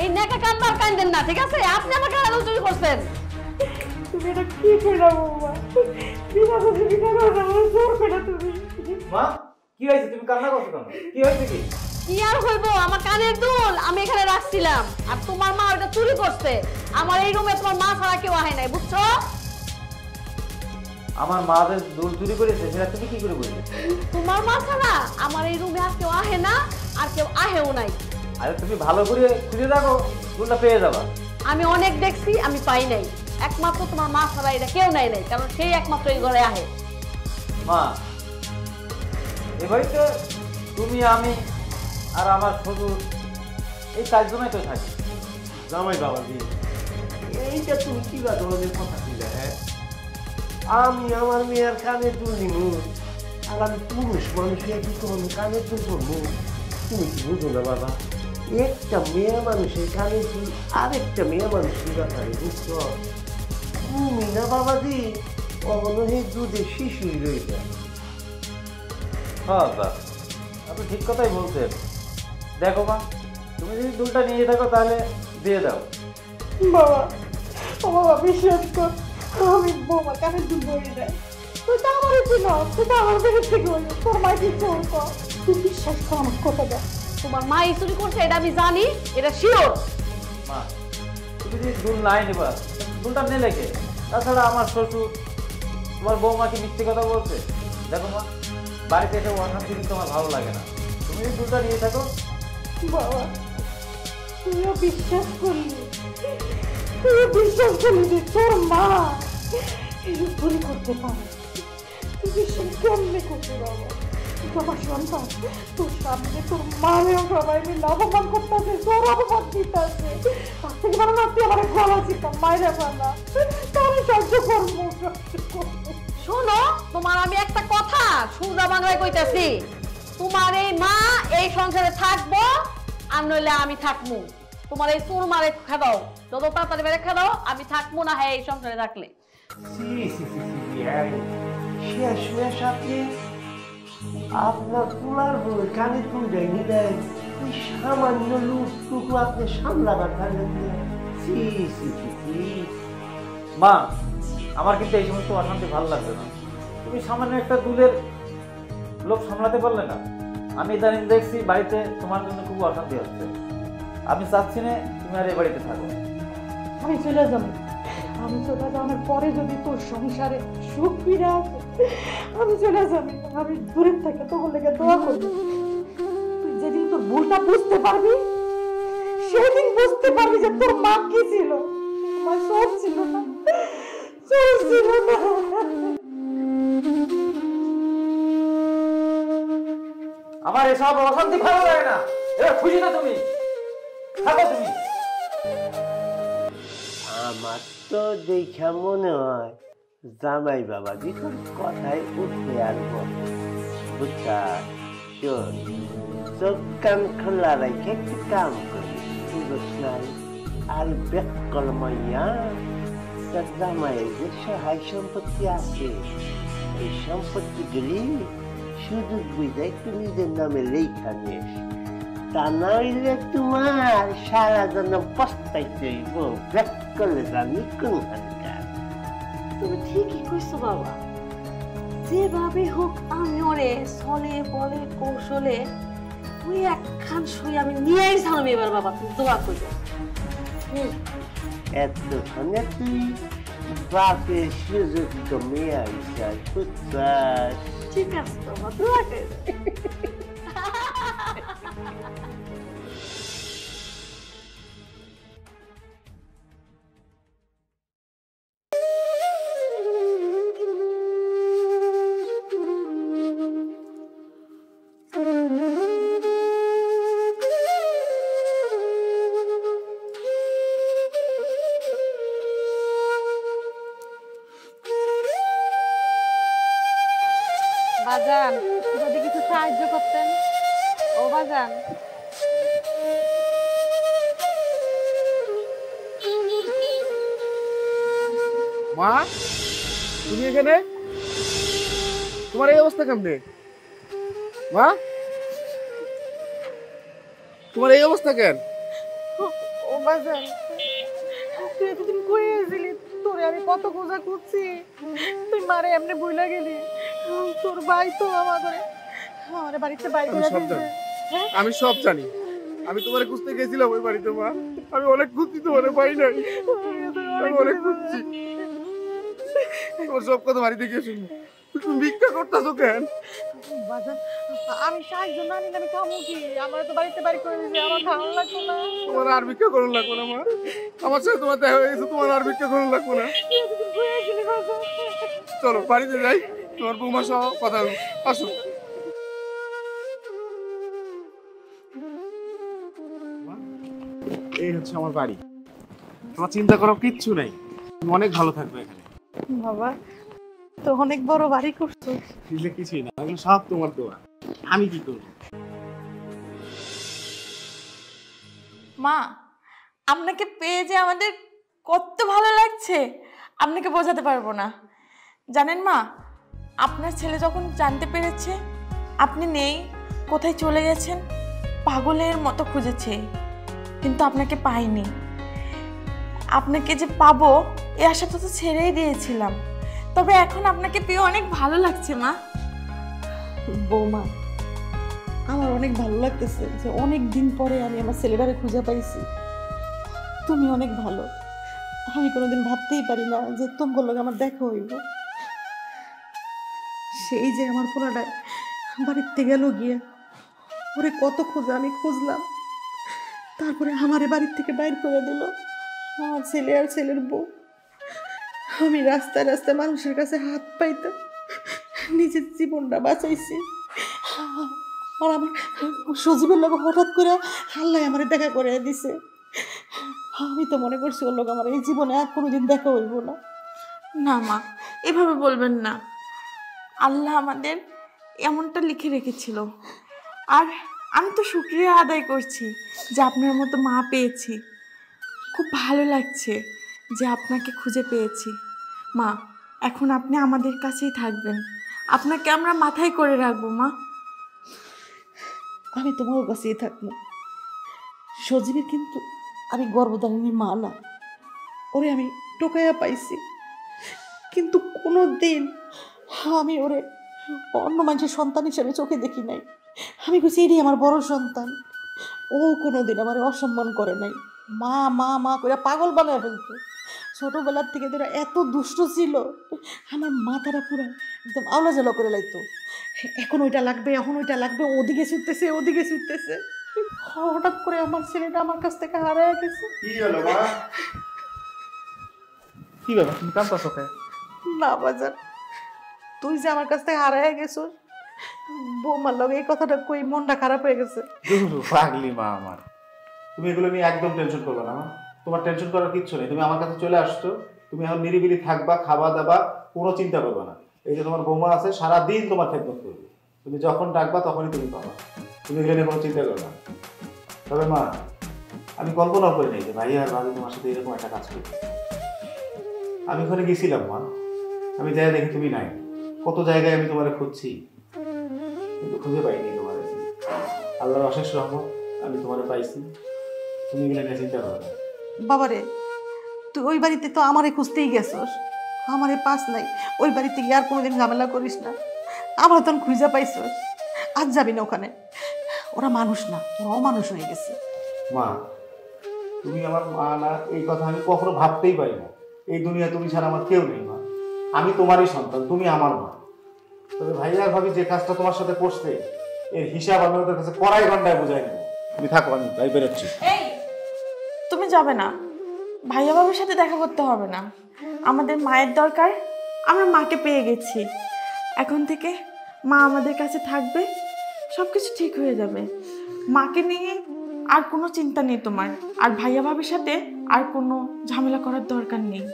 এই নেকা কান্দার কান্দেন না, ঠিক আছে? আপনি আমার কানের দুল চুরি করছেন। তুমি এটা কি কইলা বৌমা? বিনা বুঝে বিনা কথা চোর কইলা তুমি। মা, কি হয়েছে? তুমি কান্না করছো কেন? কি হয়েছে? কি আর হইবো, আমার কানের দুল আমি এখানে রাখছিলাম, আর তোমার মা ওটা চুরি করছে। আমার এই রুমে তোমার মা ছাড়া কেউ আহে নাই, বুঝছো? আমার মা যে দুল চুরি করেছে সেটা তুমি কি করে বুঝলে? তোমার মা ছাড়া আমার এই রুমে আর কেউ আহে না, আর কেউ আহেও নাই। আরে তুমি ভালো করে খুঁজে দেখো, দুলটা পেয়ে যাবা। আমি অনেক দেখছি, আমি পাই নাই। একমাত্র তোমার মা ছাড়া এটা কেউ নাই, কারণ সেই একমাত্র এই ঘরে আহে। মা, এ বাড়িতে তুমি, আমি আর আমার শ্বশুর, এই চারজনেই তো থাকি। জামাই বাবাজি, এইটা তুমি কি বা ধরনের কথা ছিলে? হ্যাঁ, আমি আমার মেয়ের কানের দুল নিমু, আর আমি পুরুষ মানুষের কি আমি কানের দুল করবো? তুমি কি বুঝো না বাবা? একটা মেয়ে মানুষের কানের দুল আরেকটা মেয়ে মানুষের ব্যাপারে বুঝছো? তুমি না বাবাজি কখনো এই দুধে শিশুই রয়েছে। হ্যাঁ, আপনি ঠিক কথাই বলছেন। দেখো মা, তুমি তুমি যদি দুলটা নিয়ে থাকো তাহলে দিয়ে দাও। বাবা, ও বাবা বিশ্বাস কর, আমি বৌমাকে আমি দুল বই দেয়। তুই তো আমার ছিল, তুই তো আমার কাছে থেকে হলো, তোর মা কি চলতো, তুই বিশ্বাস কর আমার কথা দেয়। তোমার মা চুরি করছে এটা আমি জানি, এটা শিওর। মা তুমি যদি দুল নাই নেবা, দুলটা নিলে কে? তাছাড়া আমার শ্বশুর তোমার বৌমা কি মিথ্যে কথা বলছে? দেখো মা, বাড়িতে এসে অশান্তি কিন্তু আমার ভালো লাগে না। তুমি যদি দুলটা নিয়ে থাকো। বাবা তুইও বিশ্বাস করলি, তুইও বিশ্বাস করলি যে তোর মা এই চুরি করতে পারে? তুই বিশ্বাস কেমনে করতে বাবা? তুই তো আমার সন্তান, তোর সামনে তোর মায়ের সবাই মিলে অপমান করতেছে, তোর অপমান দিতেছে। তার থেকে ভালো না তুই আমার গলা চিন্তা মায়ের না, তার সহ্য করবো। শোনো, তোমার আমি একটা কথা সুজা বাংলায় কইতাছি, তোমার এই মা এই সংসারে থাকবো আর নইলে আমি থাকবো। তোমার এই তোর মারে খাদাও, যত তাড়াতাড়ি মেরে খাদাও, আমি থাকবো না হ্যাঁ এই সংসারে থাকলে। শেষ হয়ে সাথে আপনার পোলার বই কানে ফুল যায়নি দেয়, ওই সামান্য লুটটুকু আপনি সামলাবার পারলেন না। মা, আমার কিন্তু এই সমস্ত অশান্তি ভালো লাগবে না। তুমি সামান্য একটা দুলের লোক সামলাতে পারলে না। আমি ইদানিং দেখছি বাড়িতে তোমার জন্য খুব অশান্তি হচ্ছে। আমি চাচ্ছি না তুমি আর এই বাড়িতে থাকো। আমি চলে যাবো, আমি চলে যাওয়ার পরে যদি তোর সংসারে সুখ ফিরে আসে আমি চলে যাবি, আমি দূরের থেকে তোর লেগে দোয়া করবো। তুই যেদিন তোর ভুলটা বুঝতে পারবি সেদিন বুঝতে পারবি যে তোর মা কি ছিল। আমার সব ছিল না, সব ছিল না। আমার এসব অশান্তি ভালো লাগে না। এবার খুশি না তুমি? থাকো তুমি। আমার তো দেখা মনে হয় জামাই বাবাজি তোর কথায় উঠে আসবো, বুঝছা? শোন, চোখ কান খোলা রেখে একটু কাম করিস, বুঝছ নাই? আর বেকল মাইয়া তার জামাইয়ের যে সহায় সম্পত্তি আছে, এই সম্পত্তিগুলি সুযোগ বুঝে একটু নিজের নামে লেখা নিস, তা নইলে তোমার সারা জন্য পস্তাইতে হইব। ব্যাক করলে জানি কোনখানকার। তুমি ঠিকই কইছো বাবা, যেভাবে হোক আমি ওরে ছলে বলে কৌশলে ওই একখান শুই আমি নিয়েই ছাড়ব এবার বাবা, তুমি দোয়া করবে। এতক্ষণে তুই বাপের সুযোগ কমে আইসাস, বুঝছাস? ঠিক আছে বাবা, দোয়া করে। বাজান যদি কিছু সাহায্য করতেন। ও বাজান, মা তুমি এখানে? তোমার এই অবস্থা কেমনে মা? তোমার এই অবস্থা কেন? ও বাজান, তুই এতদিন কই আসলি? তোরে আমি কত খোঁজা করছি, তুই মারে এমনি ভুইলা গেলি। তোর ভাই তো আমাদের বাড়িতে বাইরে আমি সব জানি। আমি তোমারে খুঁজতে গেছিলাম ওই বাড়িতে মা, আমি অনেক খুঁজছি, তোমারে পাই নাই। আমি অনেক খুঁজছি, তোমার সব কথা বাড়িতে গিয়ে শুনবো। তুমি ভিক্ষা করতেছো কেন? বাজান আমি সাহায্য না নিলে আমি খাবো কি? আমার তো বাড়িতে বাড়ি করে দিয়েছে, আমার খাওয়া লাগবে না। তোমার আর ভিক্ষা করুন লাগবো না মা, আমার সাথে তোমার দেখা হয়ে গেছে, তোমার আর ভিক্ষা করুন লাগবো না। চলো বাড়িতে যাই, তোমার বৌমা সহ কথা বলবো, আসো। এই হচ্ছে আমার বাড়ি, তোমার চিন্তা করার কিচ্ছু নেই, তুমি অনেক ভালো থাকবে এখানে। বাবা তো অনেক বড় বাড়ি করছো। দিলে কিছুই না, এগুলো সব তোমার দোয়া। আমি কি করবো? মা, আপনাকে পেয়ে যে আমাদের কত ভালো লাগছে আপনাকে বোঝাতে পারবো না। জানেন মা, আপনার ছেলে যখন জানতে পেরেছে আপনি নেই, কোথায় চলে গেছেন, পাগলের মতো খুঁজেছে। কিন্তু আপনাকে পাইনি। আপনাকে যে পাবো এই আশাটা তো ছেড়েই দিয়েছিলাম, তবে এখন আপনাকে পেয়ে অনেক ভালো লাগছে মা। বৌমা, আমার অনেক ভালো লাগতেছে যে অনেক দিন পরে আমি আমার ছেলেটারে খুঁজে পাইছি। তুমি অনেক ভালো। আমি কোনোদিন ভাবতেই পারি না যে তোমার লগে আমার দেখা হইব। সেই যে আমার পোলাটায় বাড়িতে গেল গিয়ে, ওরে কত খোঁজা আমি খুঁজলাম, তারপরে আমারে বাড়ির থেকে বাইর করে দিল আমার ছেলে আর ছেলের বউ। আমি রাস্তায় রাস্তায় মানুষের কাছে হাত পাইতাম, নিজের জীবনটা বাঁচাইছি। আর আমার সজীবের লোক হঠাৎ করে আল্লাহ আমারে দেখা করে দিছে। আমি তো মনে করছি ওর লোক আমার এই জীবনে আর কোনোদিন দেখা হইব না। না মা, এভাবে বলবেন না। আল্লাহ আমাদের এমনটা লিখে রেখেছিল, আর আমি তো শুকরিয়া আদায় করছি যে আপনার মতো মা পেয়েছি। খুব ভালো লাগছে যে আপনাকে খুঁজে পেয়েছি। মা, এখন আপনি আমাদের কাছেই থাকবেন, আপনাকে আমরা মাথায় করে রাখবো মা। আমি তোমার কাছেই থাকবো। সজীবের কিন্তু আমি গর্ভধারিণী মা না, ওরে আমি টোকাইয়া পাইছি, কিন্তু কোনো দিন আমি ওরে অন্য মানুষের সন্তান হিসেবে চোখে দেখি নাই। আমি বলছি এটাই আমার বড় সন্তান। ও কোনো দিন আমার অসম্মান করে নাই, মা মা মা করে পাগল বানায় ফেলতো। ছোটোবেলার থেকে তোরা এত দুষ্ট ছিল, আমার মাথাটা পুরো একদম আওলা জ্বালা করে লাগতো। এখন ওইটা লাগবে, এখন ওইটা লাগবে, ওদিকে ছুটতেছে ওদিকে ছুটতেছে। হঠাৎ করে আমার ছেলেটা আমার কাছ থেকে হারায় গেছে। কি হলো মা? কি ব্যাপার, তুমি কাঁদতেছো কেন? না বাজার, তুই যে আমার কাছ থেকে হারায় গেছিস, বৌমার লগে এই কথাটা কই মনটা খারাপ হয়ে গেছে। পাগলি মা আমার, তুমি এগুলো নিয়ে একদম টেনশন করবে না। তোমার টেনশন করার কিচ্ছু নেই। তুমি আমার কাছে চলে আসছো, তুমি এখন নিরিবিলি থাকবা, খাওয়া দাবা কোনো চিন্তা করবে না। এই যে তোমার বৌমা আছে, সারাদিন তোমার খেদমত করবে। তুমি যখন ডাকবা তখনই তুমি পাবা। তুমি এগুলো নিয়ে কোনো চিন্তা করবে না। তবে মা, আমি কল্পনাও করি নাই যে ভাইয়া আর ভাবি তোমার সাথে এরকম একটা কাজ করবে। আমি ওখানে গেছিলাম মা, আমি যাই দেখি তুমি নাই। কত জায়গায় আমি তোমারে খুঁজছি, কিন্তু খুঁজে পাইনি তোমারে। আল্লাহর অশেষ রহমত, আমি তোমারে পাইছি। তুমি এগুলো নিয়ে চিন্তা করো না। বাবারে, তুই ওই বাড়িতে তো আমারে খুঁজতেই গেছস, আমারে পাস নাই। ওই বাড়িতে গিয়ে আর কোনোদিন ঝামেলা করিস না। আমার তখন খুঁজে পাইছস, আজ যাবি না ওখানে। ওরা মানুষ না, ওরা অমানুষ হয়ে গেছে। মা, তুমি আমার মা না, এই কথা আমি কখনো ভাবতেই পারি না। এই দুনিয়া তুমি ছাড়া আমার কেউ নেই মা। আমি তোমারই সন্তান, তুমি আমার মা। তবে ভাইয়া ভাবি যে কাজটা তোমার সাথে করছে, এর হিসাব আমি ওদের কাছে কড়াই ঘন্টায় বুঝাই নেব। তুমি থাকো, আমি তাই বেরোচ্ছি। এই, তুমি যাবে না। ভাইয়া বাবার সাথে দেখা করতে হবে না। আমাদের মায়ের দরকার, আমরা মাকে পেয়ে গেছি। এখন থেকে মা আমাদের কাছে থাকবে, সব কিছু ঠিক হয়ে যাবে। মাকে নিয়ে আর কোনো চিন্তা নেই তোমার, আর ভাইয়া ভাবির সাথে আর কোনো ঝামেলা করার দরকার নেই।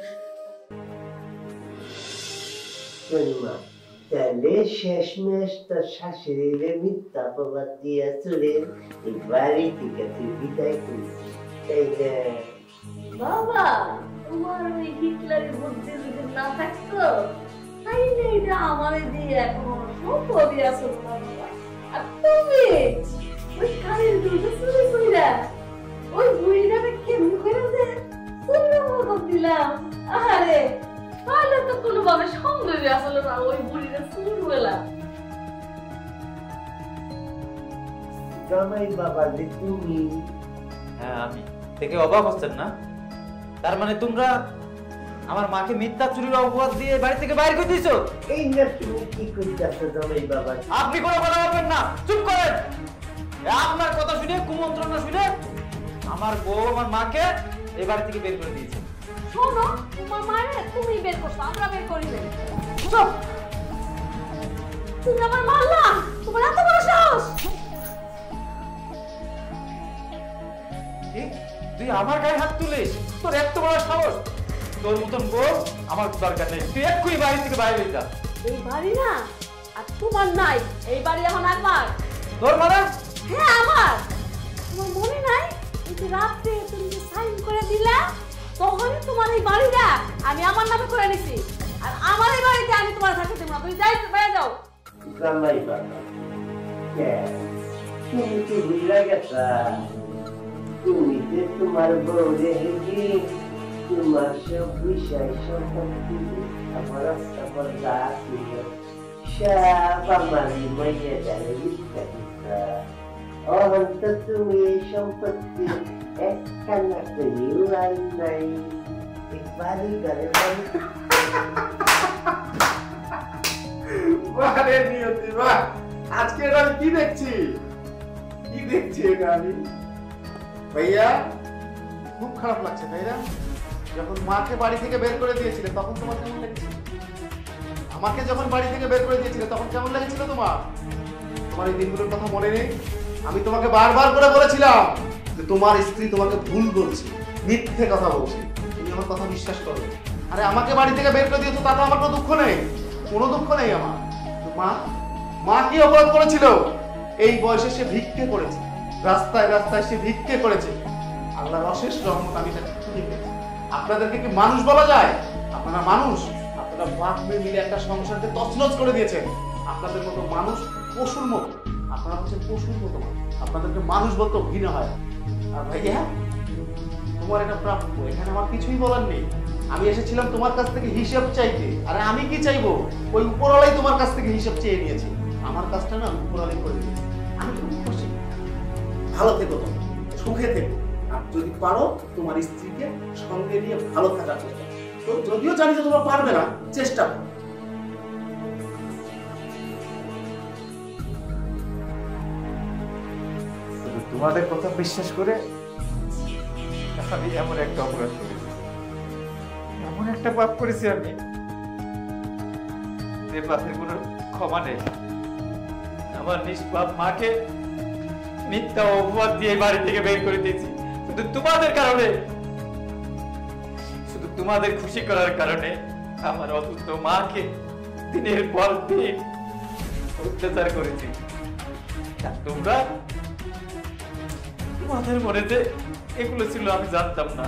তাহলে শেষমেশ তার শাশুড়িরে মিথ্যা অপবাদ দিয়া চলে এই বাড়ি থেকে তুই বিদায় করেছিস, তাই না? বাবা, তোমার ওই হিটলারের বুদ্ধি যদি না থাকতো তাইলে এটা আমার দিয়ে এখন সম্ভবই আছে বাবা। আর তুমি ওই কানের দুটো চুরি কইরা ওই বুড়িটাকে কেমন করে যে চুলের মতো দিলাম। আরে তাহলে তো কোনোভাবে সম্ভবই আসলে না ওই বুড়িটা চুল বেলা। জামাই বাবা যে তুমি। হ্যাঁ, আমি থেকে অবাক হচ্ছেন না? তার মানে তোমরা আমার মাকে মিথ্যা চুরির অপবাদ দিয়ে বাড়ি থেকে বাইরে করে দিয়েছো? এই না তুমি কি করতেছো জামাই বাবা? আপনি কোনো কথা বলবেন না, চুপ করেন। আপনার কথা শুনে, কুমন্ত্রণা শুনে আমার বউ আমার মাকে এই বাড়ি থেকে বের করে দিয়েছে। শোনো, তোমার মায়ের তুমি বের করছো, আমরা বের করি না। চুপ! তুমি আমার মারলা, তোমার এত বড় সাহস! তুই আমার গায়ে হাত তুলিস? তোর এত বড় সাহস! তোর মতন বউ আমার দরকার নেই। তুই এক্ষুনি বাড়ি থেকে বাইরে হয়ে যা। এই বাড়ি না আর তোমার নাই, এই বাড়ি এখন আমার। তোর মানে? হ্যাঁ আমার। তোমার মনে নাই এই যে রাত্রে তুমি যে সাইন করে দিলা, তখনই তোমার এই বাড়িটা আমি আমার নামে করে নিছি। আর আমার এই বাড়িতে আমি তোমার থাকতে দেব না। তুমি যাই বাইরে যাও। জামাই বাবা, তুমি কি ভুলে গেছা তুমি যে তোমার বউরে হেঁটে তোমার সব বিষয় সম্পত্তি আমার আমার যা ছিল সব আমারই মাইয়া জানে বুঝতে অহন্ত তুমি এই সম্পত্তি একখানা করিও আর নাই একবারই করে বারে নিয়তি বাহ, আজকে এটা আমি কি দেখছি এটা আমি ভাইয়া খুব খারাপ লাগছে তাই না? যখন মাকে বাড়ি থেকে বের করে দিয়েছিলে তখন তোমার কেমন লেগেছিল? আমাকে যখন বাড়ি থেকে বের করে দিয়েছিলে তখন কেমন লেগেছিল তোমার? তোমার এই দিনগুলোর কথা মনে নেই? আমি তোমাকে বারবার করে বলেছিলাম যে তোমার স্ত্রী তোমাকে ভুল বলছে, মিথ্যে কথা বলছে। তুমি আমার কথা বিশ্বাস করো। আরে আমাকে বাড়ি থেকে বের করে দিয়েছো তাতে আমার কোনো দুঃখ নেই, কোনো দুঃখ নেই আমার। মা কি অপরাধ করেছিল? এই বয়সে সে ভিক্ষে করেছে, রাস্তায় রাস্তায় সে ভিক্ষে করেছে। আল্লাহর অশেষ রহমত আমি তাকে খুঁজে পেয়েছি। আপনাদেরকে কি মানুষ বলা যায়? আপনারা মানুষ? আপনারা বাপ মেয়ে মিলে একটা সংসারকে তছনছ করে দিয়েছেন। আপনাদের মতো মানুষ পশুর মতো, আপনারা হচ্ছেন পশুর মতো মানুষ। আপনাদেরকে মানুষ বলতে ঘৃণা হয়। আর ভাইয়া তোমার এটা প্রাপ্য, এখানে আমার কিছুই বলার নেই। আমি এসেছিলাম তোমার কাছ থেকে হিসাব চাইতে। আরে আমি কি চাইবো? ওই উপরওয়ালাই তোমার কাছ থেকে হিসাব চেয়ে নিয়েছে। আমার কাজটা না উপরওয়ালাই করে দিয়েছে। আমি খুব খুশি। ভালো থেকো, তোমরা সুখে থেকো। আর যদি পারো তোমার স্ত্রীকে সঙ্গে নিয়ে ভালো থাকার চেষ্টা করো। তো যদিও জানি যে তোমরা পারবে না, চেষ্টা করো। তোমাদের কথা বিশ্বাস করে আমি এমন একটা অপরাধ করেছি, এমন একটা পাপ করেছি আমি যে পাপের কোনো ক্ষমা নেই। আমার নিষ্পাপ মাকে মিথ্যা অপবাদ দিয়ে বাড়ি থেকে বের করে দিয়েছি শুধু তোমাদের কারণে, শুধু তোমাদের খুশি করার কারণে। আমার অসুস্থ মাকে দিনের পর দিন অত্যাচার করেছি। তোমরা তোমাদের মনে যে এগুলো ছিল আমি জানতাম না।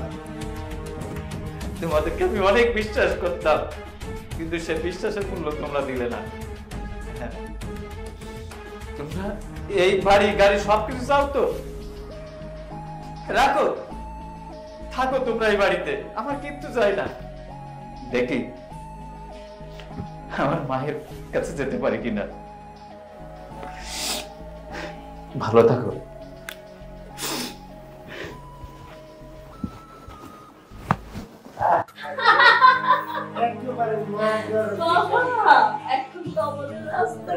তোমাদেরকে আমি অনেক বিশ্বাস করতাম, কিন্তু সে বিশ্বাসের মূল্য তোমরা দিলে না। তোমরা এই বাড়ি গাড়ি সবকিছু চাও তো রাখো, থাকো তোমরা এই বাড়িতে, আমার কিচ্ছু চাই না। দেখি আমার মায়ের কাছে যেতে পারি কিনা। ভালো থাকো। একেবারে মজার বাবা এখন তো আমাদের রাস্তা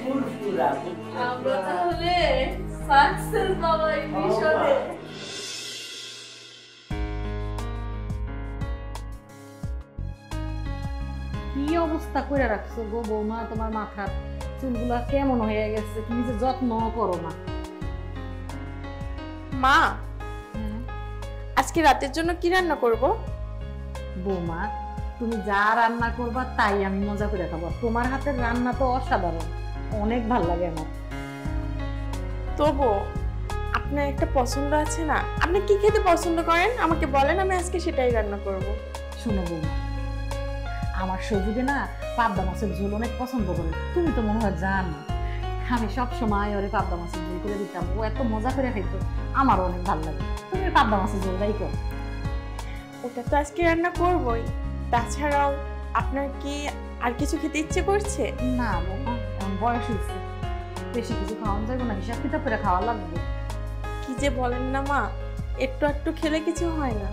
ফুরফুরা আমরা তাহলে সাকসেস বাবা এই মিশনে। কি অবস্থা করে রাখছো গো বৌমা, তোমার মাথার চুলগুলা কেমন হয়ে গেছে, তুমি যে যত্ন করো না। মা আজকে রাতের জন্য কি রান্না করব? বৌমা তুমি যা রান্না করবা তাই আমি মজা করে খাবো। তোমার হাতের রান্না তো অসাধারণ, অনেক ভালো লাগে আমার। তবু আপনার একটা পছন্দ আছে না? আপনি কি খেতে পছন্দ করেন আমাকে বলেন, আমি আজকে সেটাই রান্না করব। শুনো বৌমা, আমার সজুকে না পাবদা মাছের ঝোল অনেক পছন্দ করে। তুমি তো মনে হয় জানো আমি সব সময় ওরে পাবদা মাছের ঝোল করে দিতাম, ও এত মজা করে খাইতো, আমারও অনেক ভালো লাগে। তুমি পাবদা মাছের ঝোলটাই করো। ওটা তো আজকে রান্না করবই, তাছাড়াও আপনার কি আর কিছু খেতে ইচ্ছে করছে? না বৌমা, এখন বয়স হয়েছে, বেশি কিছু খাওয়ানো যাবে না, হিসাব কিতাব করে খাওয়া লাগবে। কি যে বলেন না মা, একটু একটু খেলে কিছু হয় না।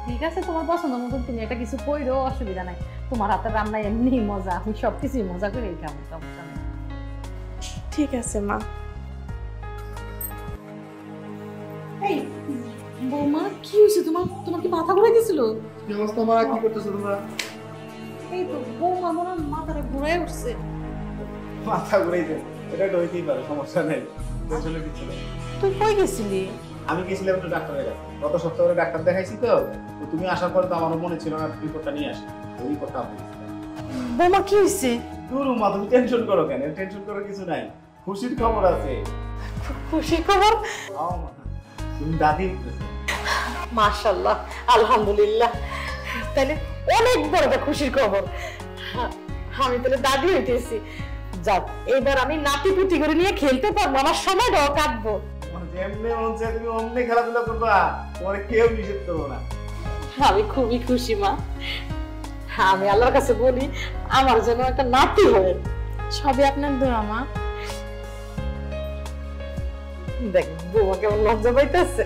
ঠিক আছে, তোমার পছন্দ মতন তুমি একটা কিছু কইরো, অসুবিধা নাই। তোমার হাতের রান্না এমনি মজা, আমি সবকিছু মজা করে খাবো, সমস্যা নেই। ঠিক আছে মা। এই বৌমা কি হয়েছে তোমার? তোমার কি মাথা ঘুরে গেছিল? কি অবস্থা মা, কি করতেছো তোমরা? এই তো বৌমা মনে হয় মাথাটা ঘুরে উঠছে। মাথা ঘুরাইছে, এটা একটা হইতেই পারে, সমস্যা নেই, টেনশনের কিছু নেই। তুই কই গেছিলি? আমি গেছিলাম একটু ডাক্তারের কাছে, গত সপ্তাহে ডাক্তার দেখাইছি তো তুমি আসার পরে তো আমারও মনে ছিল না রিপোর্টটা নিয়ে আসি, ওই রিপোর্টটা আপনি বৌমা কি হয়েছে? তোর মা, তুমি টেনশন করো কেন? টেনশন করার কিছু নাই, খুশির খবর আছে। খুশি খবর? তুমি দাদি মাশাআল্লাহ, আলহামদুলিল্লাহ, তাহলে অনেক বড় একটা খুশির খবর। আমি তাহলে দাদি হইতেছি। যাক এবার আমি নাতি পুতি করে নিয়ে খেলতে পারবো, আমার সময়টাও কাটবো। যেমনি মন চায় তুমি অমনি খেলাধুলা করবা, তোমার কেউ নিষেধ করবো না। আমি খুবই খুশি মা। আমি আল্লাহর কাছে বলি আমার যেন একটা নাতি হয়। সবই আপনার দোয়া মা। দেখ বৌমা কেমন লজ্জা পাইতেছে।